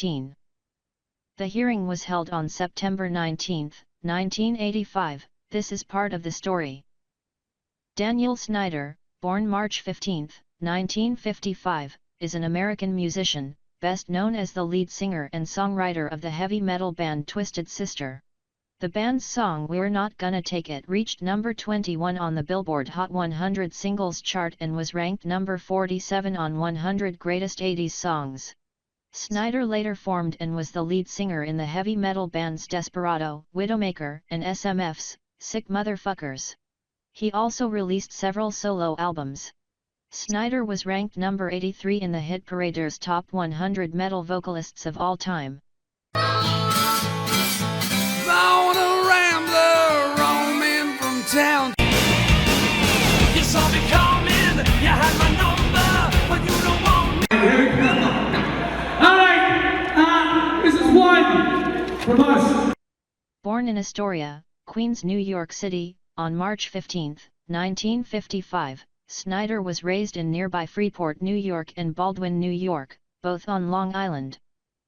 2016. The hearing was held on September 19, 1985. This is part of the story. Daniel Snider, born March 15, 1955, is an American musician, best known as the lead singer and songwriter of the heavy metal band Twisted Sister. The band's song "We're Not Gonna Take It" reached number 21 on the Billboard Hot 100 Singles chart and was ranked number 47 on 100 Greatest 80s Songs. Snider later formed and was the lead singer in the heavy metal bands Desperado, Widowmaker, and SMF's Sick Motherfuckers. He also released several solo albums. Snider was ranked number 83 in the Hit Parader's Top 100 Metal Vocalists of All Time. On a rambler, roaming from town. You saw me coming, you had my number, but you don't want me. Alright, this is one from us. Born in Astoria, Queens, New York City, on March 15, 1955, Snider was raised in nearby Freeport, New York and Baldwin, New York, both on Long Island.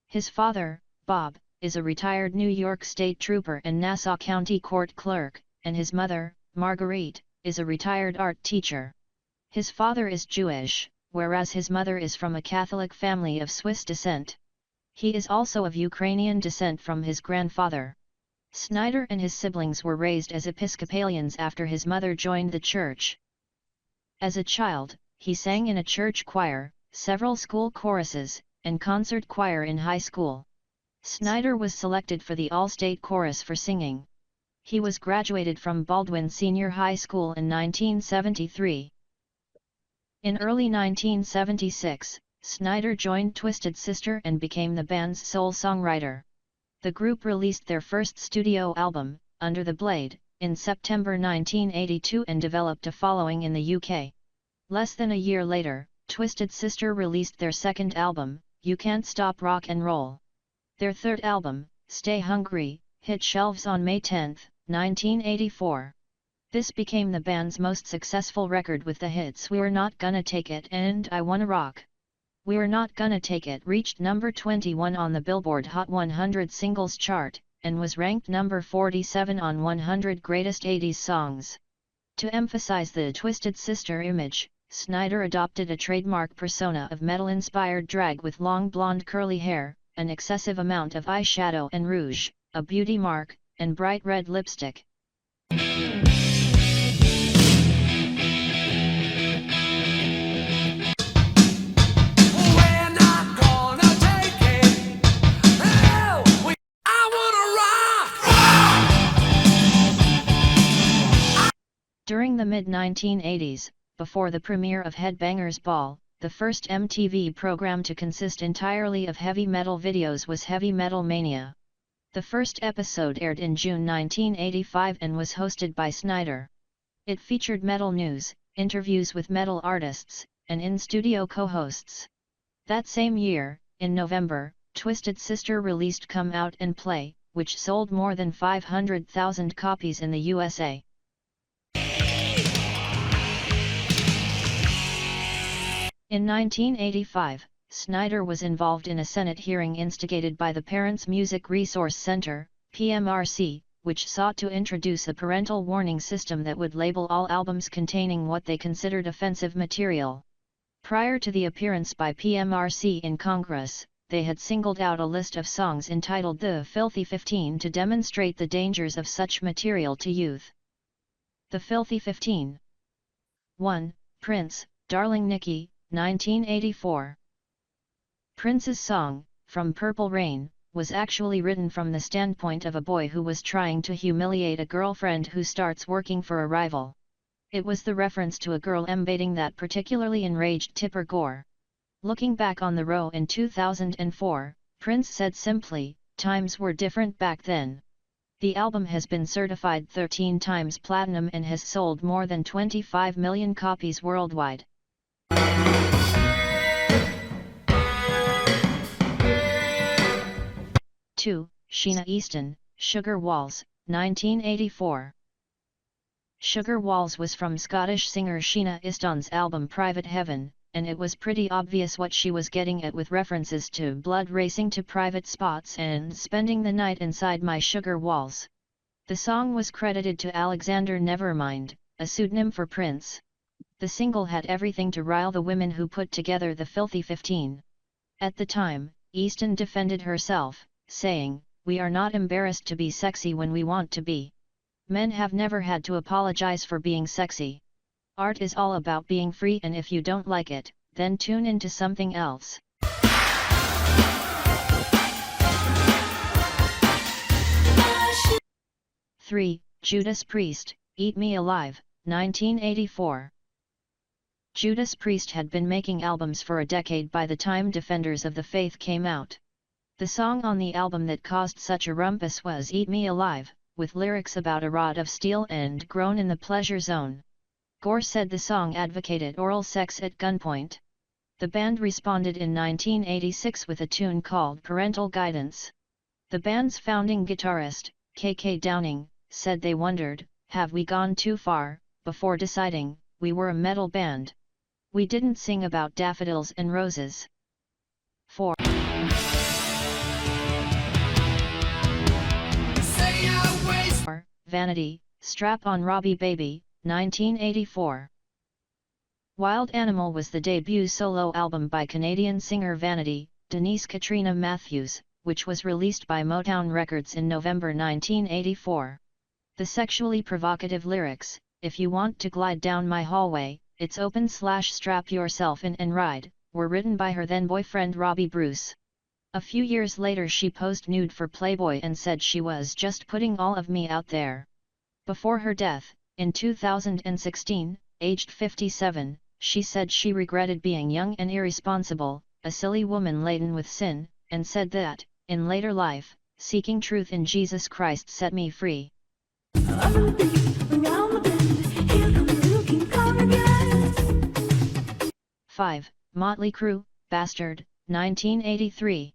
His father, Bob, is a retired New York State Trooper and Nassau County Court clerk, and his mother, Marguerite, is a retired art teacher. His father is Jewish, whereas his mother is from a Catholic family of Swiss descent. He is also of Ukrainian descent from his grandfather. Snider and his siblings were raised as Episcopalians after his mother joined the church. As a child, he sang in a church choir, several school choruses, and concert choir in high school. Snider was selected for the All-State Chorus for singing. He was graduated from Baldwin Senior High School in 1973. In early 1976, Snider joined Twisted Sister and became the band's sole songwriter. The group released their first studio album, Under the Blade, in September 1982 and developed a following in the UK. Less than a year later, Twisted Sister released their second album, You Can't Stop Rock and Roll. Their third album, Stay Hungry, hit shelves on May 10, 1984. This became the band's most successful record with the hits We're Not Gonna Take It and I Wanna Rock. We're Not Gonna Take It reached number 21 on the Billboard Hot 100 Singles chart, and was ranked number 47 on 100 Greatest 80s Songs. To emphasize the Twisted Sister image, Snider adopted a trademark persona of metal-inspired drag with long blonde curly hair, an excessive amount of eyeshadow and rouge, a beauty mark, and bright red lipstick. During the mid-1980s, before the premiere of Headbangers Ball, the first MTV program to consist entirely of heavy metal videos was Heavy Metal Mania. The first episode aired in June 1985 and was hosted by Snider. It featured metal news, interviews with metal artists, and in-studio co-hosts. That same year, in November, Twisted Sister released Come Out and Play, which sold more than 500,000 copies in the USA. In 1985, Snider was involved in a Senate hearing instigated by the Parents Music Resource Center, PMRC, which sought to introduce a parental warning system that would label all albums containing what they considered offensive material. Prior to the appearance by PMRC in Congress, they had singled out a list of songs entitled The Filthy 15 to demonstrate the dangers of such material to youth. The Filthy 15. 1. Prince, Darling Nikki, 1984. Prince's song, From Purple Rain, was actually written from the standpoint of a boy who was trying to humiliate a girlfriend who starts working for a rival. It was the reference to a girl emulating that particularly enraged Tipper Gore. Looking back on the row in 2004, Prince said simply, "Times were different back then." The album has been certified 13 times platinum and has sold more than 25 million copies worldwide. 2. Sheena Easton, Sugar Walls, 1984. Sugar Walls was from Scottish singer Sheena Easton's album Private Heaven, and it was pretty obvious what she was getting at with references to blood racing to private spots and spending the night inside my sugar walls. The song was credited to Alexander Nevermind, a pseudonym for Prince. The single had everything to rile the women who put together the Filthy 15. At the time, Easton defended herself, saying, "We are not embarrassed to be sexy when we want to be. Men have never had to apologize for being sexy. Art is all about being free, and if you don't like it, then tune into something else." Three, Judas Priest, Eat Me Alive, 1984. Judas Priest had been making albums for a decade by the time Defenders of the Faith came out. The song on the album that caused such a rumpus was Eat Me Alive, with lyrics about a rod of steel and groan in the pleasure zone. Gore said the song advocated oral sex at gunpoint. The band responded in 1986 with a tune called Parental Guidance. The band's founding guitarist, K.K. Downing, said they wondered, "Have we gone too far?" before deciding, "We were a metal band. We didn't sing about daffodils and roses." 4. Vanity, Strap on Robbie Baby, 1984. Wild Animal was the debut solo album by Canadian singer Vanity, Denise Katrina Matthews, which was released by Motown Records in November 1984. The sexually provocative lyrics, "If you want to glide down my hallway, it's open / strap yourself in and ride," were written by her then boyfriend Robbie Bruce. A few years later she posed nude for Playboy and said she was just putting all of me out there. Before her death, in 2016, aged 57, she said she regretted being young and irresponsible, a silly woman laden with sin, and said that, in later life, seeking truth in Jesus Christ set me free. 5. Motley Crue, Bastard, 1983.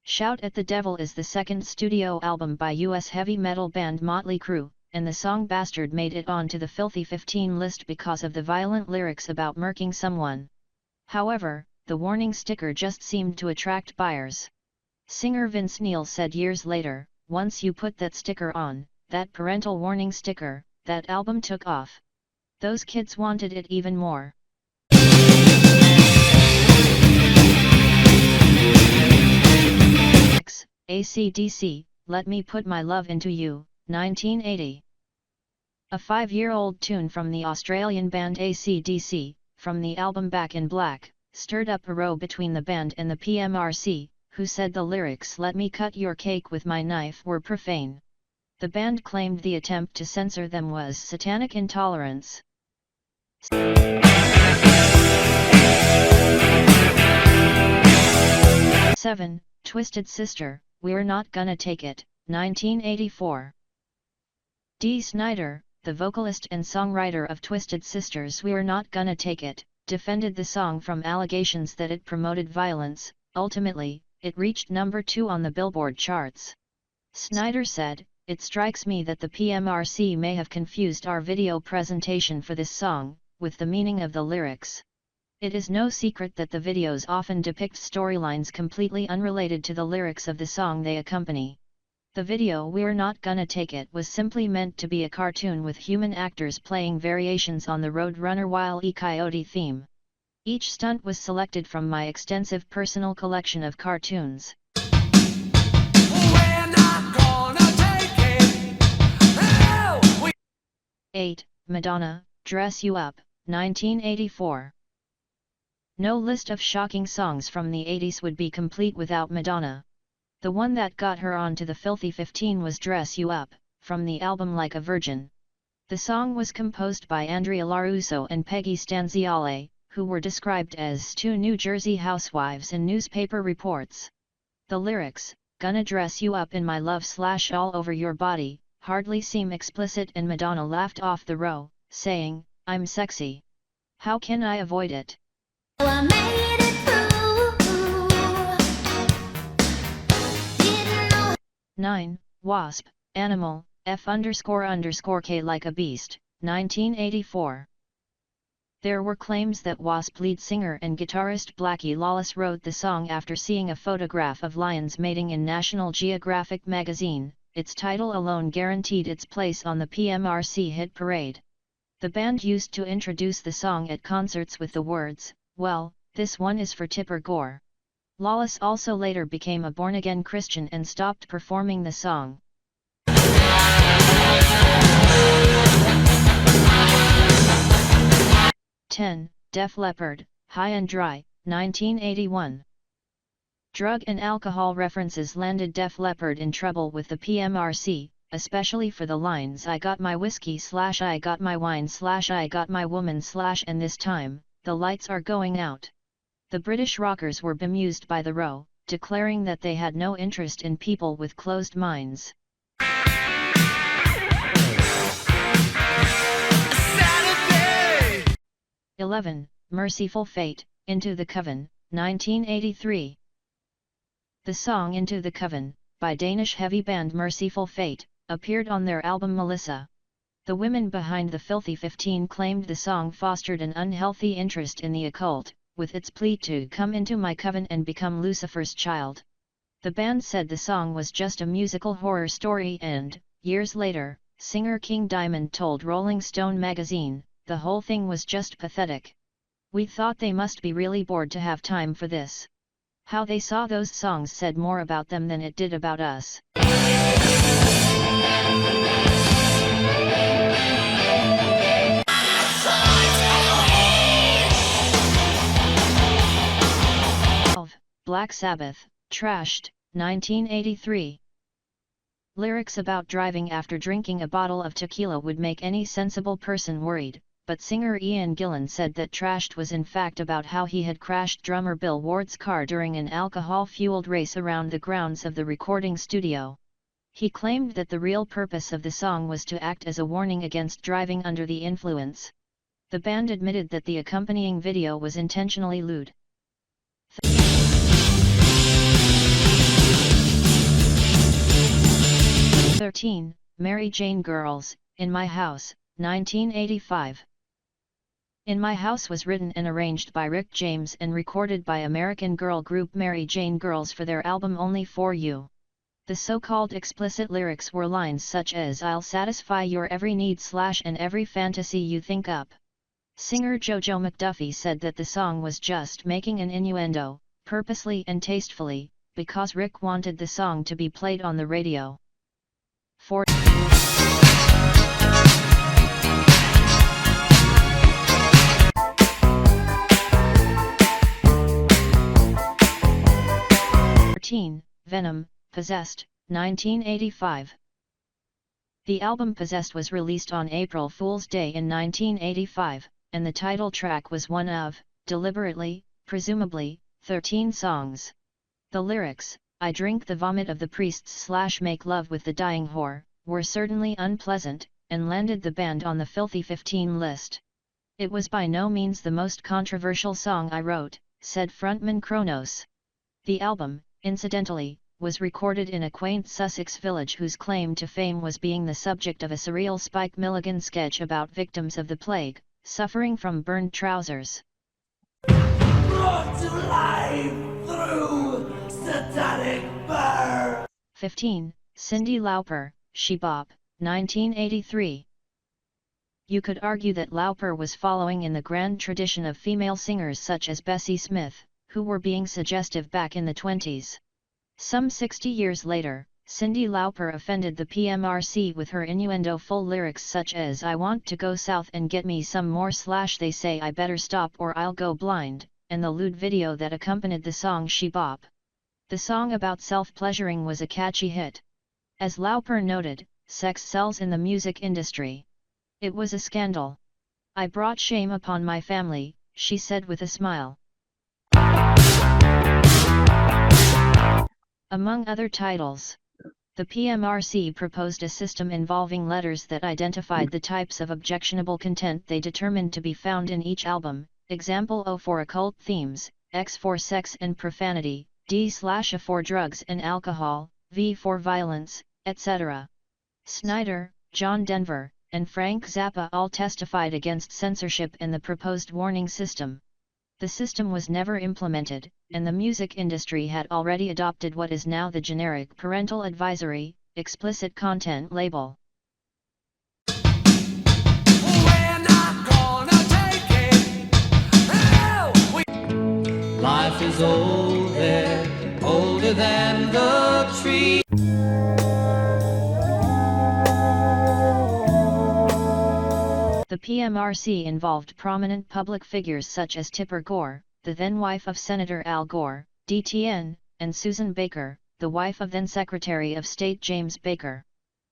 Shout at the Devil is the second studio album by US heavy metal band Motley Crue, and the song Bastard made it onto the Filthy 15 list because of the violent lyrics about murking someone. However, the warning sticker just seemed to attract buyers. Singer Vince Neil said years later, "Once you put that sticker on, that parental warning sticker, that album took off. Those kids wanted it even more." AC/DC, Let Me Put My Love Into You, 1980. A 5-year-old tune from the Australian band AC/DC, from the album Back in Black, stirred up a row between the band and the PMRC, who said the lyrics "Let me cut your cake with my knife" were profane. The band claimed the attempt to censor them was satanic intolerance. 7. Twisted Sister, We're Not Gonna Take It, 1984. Dee Snider, the vocalist and songwriter of Twisted Sister's We're Not Gonna Take It, defended the song from allegations that it promoted violence. Ultimately, it reached number 2 on the Billboard charts. Snider said, "It strikes me that the PMRC may have confused our video presentation for this song with the meaning of the lyrics. It is no secret that the videos often depict storylines completely unrelated to the lyrics of the song they accompany. The video We're Not Gonna Take It was simply meant to be a cartoon with human actors playing variations on the Roadrunner Wile E. Coyote theme. Each stunt was selected from my extensive personal collection of cartoons." 8. Madonna, Dress You Up, 1984. No list of shocking songs from the 80s would be complete without Madonna. The one that got her onto the Filthy 15 was Dress You Up, from the album Like a Virgin. The song was composed by Andrea Larusso and Peggy Stanziale, who were described as two New Jersey housewives in newspaper reports. The lyrics, "Gonna dress you up in my love / all over your body," hardly seem explicit, and Madonna laughed off the row, saying, "I'm sexy. How can I avoid it?" I made it through. 9. Wasp, Animal, F___K Like a Beast, 1984. There were claims that Wasp lead singer and guitarist Blackie Lawless wrote the song after seeing a photograph of lions mating in National Geographic magazine. Its title alone guaranteed its place on the PMRC hit parade. The band used to introduce the song at concerts with the words, "Well, this one is for Tipper Gore." Lawless also later became a born-again Christian and stopped performing the song. 10. Def Leppard, High and Dry, 1981. Drug and alcohol references landed Def Leppard in trouble with the PMRC, especially for the lines "I got my whiskey / I got my wine / I got my woman / and this time, the lights are going out." The British rockers were bemused by the row, declaring that they had no interest in people with closed minds. Saturday. 11. Merciful Fate, Into the Coven, 1983. The song Into the Coven, by Danish heavy band Merciful Fate, appeared on their album Melissa. The women behind the Filthy 15 claimed the song fostered an unhealthy interest in the occult, with its plea to "come into my coven and become Lucifer's child." The band said the song was just a musical horror story and, years later, singer King Diamond told Rolling Stone magazine, "The whole thing was just pathetic. We thought they must be really bored to have time for this." How they saw those songs said more about them than it did about us. Black Sabbath, Trashed, 1983. Lyrics about driving after drinking a bottle of tequila would make any sensible person worried, but singer Ian Gillan said that Trashed was in fact about how he had crashed drummer Bill Ward's car during an alcohol-fueled race around the grounds of the recording studio. He claimed that the real purpose of the song was to act as a warning against driving under the influence. The band admitted that the accompanying video was intentionally lewd. 13. Mary Jane Girls, In My House, 1985. In My House was written and arranged by Rick James and recorded by American girl group Mary Jane Girls for their album Only For You. The so-called explicit lyrics were lines such as "I'll satisfy your every need / and every fantasy you think up." Singer JoJo McDuffie said that the song was just making an innuendo, purposely and tastefully, because Rick wanted the song to be played on the radio. 4. Venom, Possessed, 1985. The album Possessed was released on April Fool's Day in 1985, and the title track was one of, deliberately, presumably, 13 songs. The lyrics, "I drink the vomit of the priests / make love with the dying whore," were certainly unpleasant, and landed the band on the Filthy 15 list. "It was by no means the most controversial song I wrote," said frontman Kronos. The album, incidentally, was recorded in a quaint Sussex village whose claim to fame was being the subject of a surreal Spike Milligan sketch about victims of the plague, suffering from burned trousers. Brought to life through satanic burn. 15. Cyndi Lauper, She Bop, 1983. You could argue that Lauper was following in the grand tradition of female singers such as Bessie Smith, who were being suggestive back in the 20s. Some 60 years later, Cyndi Lauper offended the PMRC with her innuendo-full lyrics such as "I want to go south and get me some more / they say I better stop or I'll go blind," and the lewd video that accompanied the song She Bop. The song about self-pleasuring was a catchy hit. As Lauper noted, sex sells in the music industry. "It was a scandal. I brought shame upon my family," she said with a smile. Among other titles, the PMRC proposed a system involving letters that identified the types of objectionable content they determined to be found in each album, example O for occult themes, X for sex and profanity, D/A for drugs and alcohol, V for violence, etc. Snider, John Denver, and Frank Zappa all testified against censorship in the proposed warning system. The system was never implemented, and the music industry had already adopted what is now the generic parental advisory, explicit content label. We're not gonna take it. Hell, Life is older than the tree. The PMRC involved prominent public figures such as Tipper Gore, the then wife of Senator Al Gore, DTN, and Susan Baker, the wife of then Secretary of State James Baker.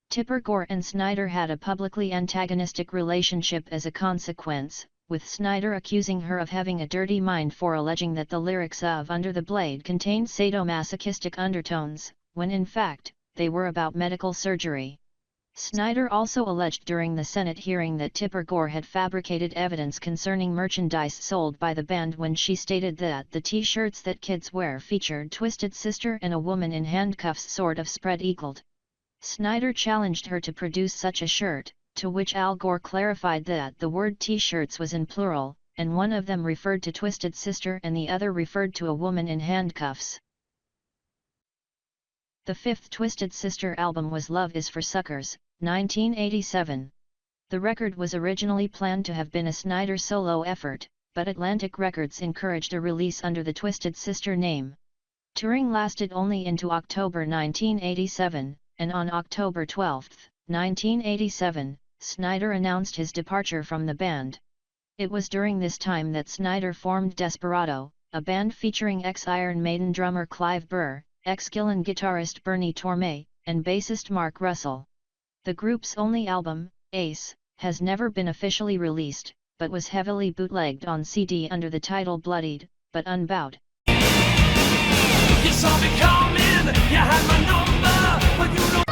Tipper Gore and Snider had a publicly antagonistic relationship as a consequence, with Snider accusing her of having a dirty mind for alleging that the lyrics of Under the Blade contained sadomasochistic undertones, when in fact, they were about medical surgery. Snider also alleged during the Senate hearing that Tipper Gore had fabricated evidence concerning merchandise sold by the band when she stated that the t-shirts that kids wear featured Twisted Sister and a woman in handcuffs sort of spread eagled. Snider challenged her to produce such a shirt, to which Al Gore clarified that the word t-shirts was in plural, and one of them referred to Twisted Sister and the other referred to a woman in handcuffs. The fifth Twisted Sister album was Love Is for Suckers, 1987. The record was originally planned to have been a Snider solo effort, but Atlantic Records encouraged a release under the Twisted Sister name. Touring lasted only into October 1987, and on October 12, 1987, Snider announced his departure from the band. It was during this time that Snider formed Desperado, a band featuring ex-Iron Maiden drummer Clive Burr, ex-Gillan guitarist Bernie Torme, and bassist Mark Russell. The group's only album, Ace, has never been officially released, but was heavily bootlegged on CD under the title Bloodied, but Unbowed. you saw me coming. You had my number, but you know.